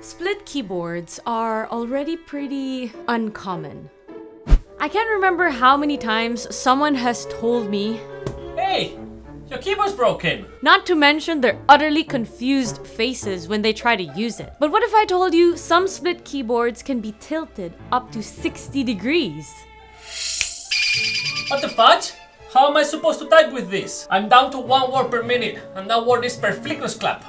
Split keyboards are already pretty uncommon. I can't remember how many times someone has told me, "Hey, your keyboard's broken!" Not to mention their utterly confused faces when they try to use it. But what if I told you some split keyboards can be tilted up to 60 degrees? What the fudge? How am I supposed to type with this? I'm down to 1 word per minute, and that word is perflictus clap.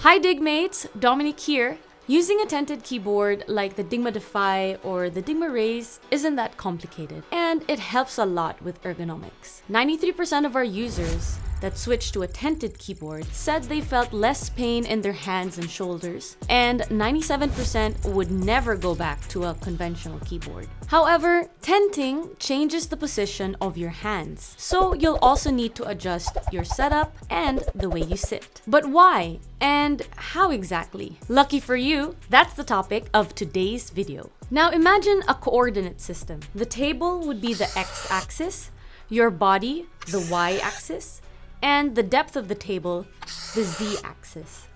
Hi Digmates, Dominic here. Using a tented keyboard like the Dygma Defy or the Dygma Raise isn't that complicated, and it helps a lot with ergonomics. 93% of our users that switched to a tented keyboard said they felt less pain in their hands and shoulders, and 97% would never go back to a conventional keyboard. However, tenting changes the position of your hands, so you'll also need to adjust your setup and the way you sit. But why? And how exactly? Lucky for you, that's the topic of today's video. Now imagine a coordinate system. The table would be the x-axis, your body, the y-axis, and the depth of the table, the z-axis.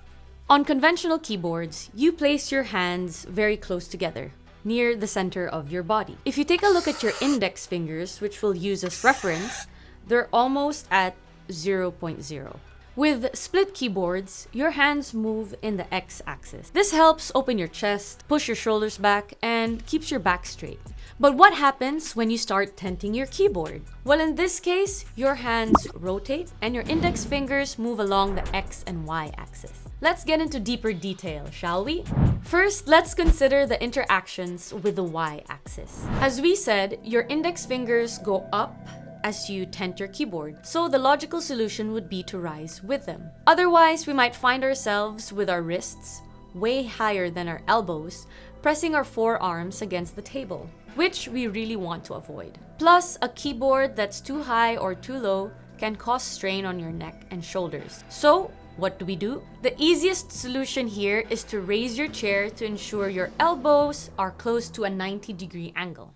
On conventional keyboards, you place your hands very close together, near the center of your body. If you take a look at your index fingers, which we'll use as reference, they're almost at 0.0. With split keyboards, your hands move in the x-axis. This helps open your chest, push your shoulders back, and keeps your back straight. But what happens when you start tenting your keyboard? Well, in this case, your hands rotate and your index fingers move along the x and y axis. Let's get into deeper detail, shall we? First, let's consider the interactions with the y-axis. As we said, your index fingers go up as you tent your keyboard, so the logical solution would be to rise with them. Otherwise, we might find ourselves with our wrists way higher than our elbows, pressing our forearms against the table, which we really want to avoid. Plus, a keyboard that's too high or too low can cause strain on your neck and shoulders. So, what do? The easiest solution here is to raise your chair to ensure your elbows are close to a 90-degree angle.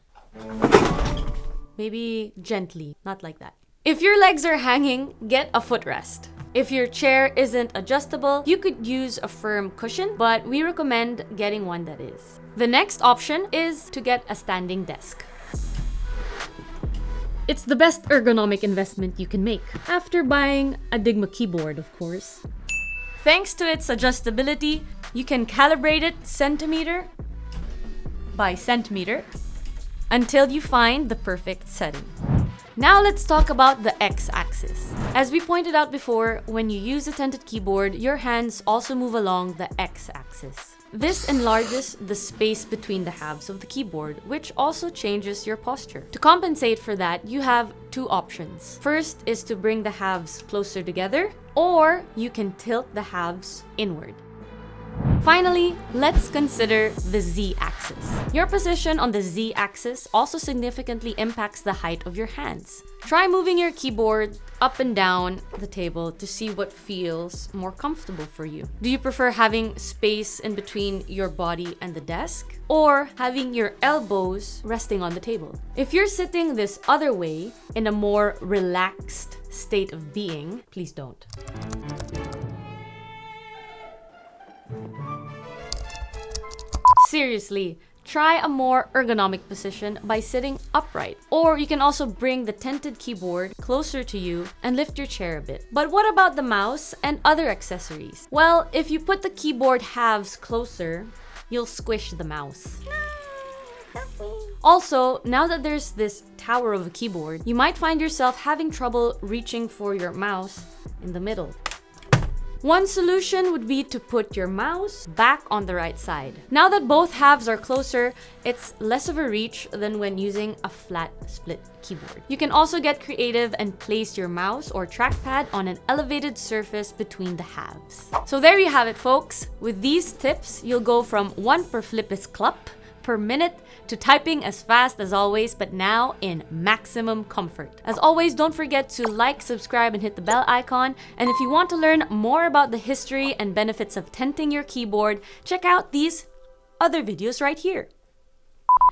Maybe gently, not like that. If your legs are hanging, get a footrest. If your chair isn't adjustable, you could use a firm cushion, but we recommend getting one that is. The next option is to get a standing desk. It's the best ergonomic investment you can make, after buying a Dygma keyboard, of course. Thanks to its adjustability, you can calibrate it centimeter by centimeter until you find the perfect setting. Now let's talk about the x-axis. As we pointed out before, when you use a tented keyboard, your hands also move along the x-axis. This enlarges the space between the halves of the keyboard, which also changes your posture. To compensate for that, you have two options. First is to bring the halves closer together, or you can tilt the halves inward. Finally, let's consider the z-axis. Your position on the z-axis also significantly impacts the height of your hands. Try moving your keyboard up and down the table to see what feels more comfortable for you. Do you prefer having space in between your body and the desk, or having your elbows resting on the table? If you're sitting this other way, in a more relaxed state of being, please don't. Seriously, try a more ergonomic position by sitting upright. Or you can also bring the tented keyboard closer to you and lift your chair a bit. But what about the mouse and other accessories? Well, if you put the keyboard halves closer, you'll squish the mouse. Also, now that there's this tower of a keyboard, you might find yourself having trouble reaching for your mouse in the middle. One solution would be to put your mouse back on the right side. Now that both halves are closer, it's less of a reach than when using a flat split keyboard. You can also get creative and place your mouse or trackpad on an elevated surface between the halves. So there you have it, folks. With these tips, you'll go from 1 perflictus clap per minute to typing as fast as always, but now in maximum comfort. As always, don't forget to like, subscribe, and hit the bell icon. And if you want to learn more about the history and benefits of tenting your keyboard, check out these other videos right here.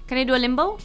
Can I do a limbo?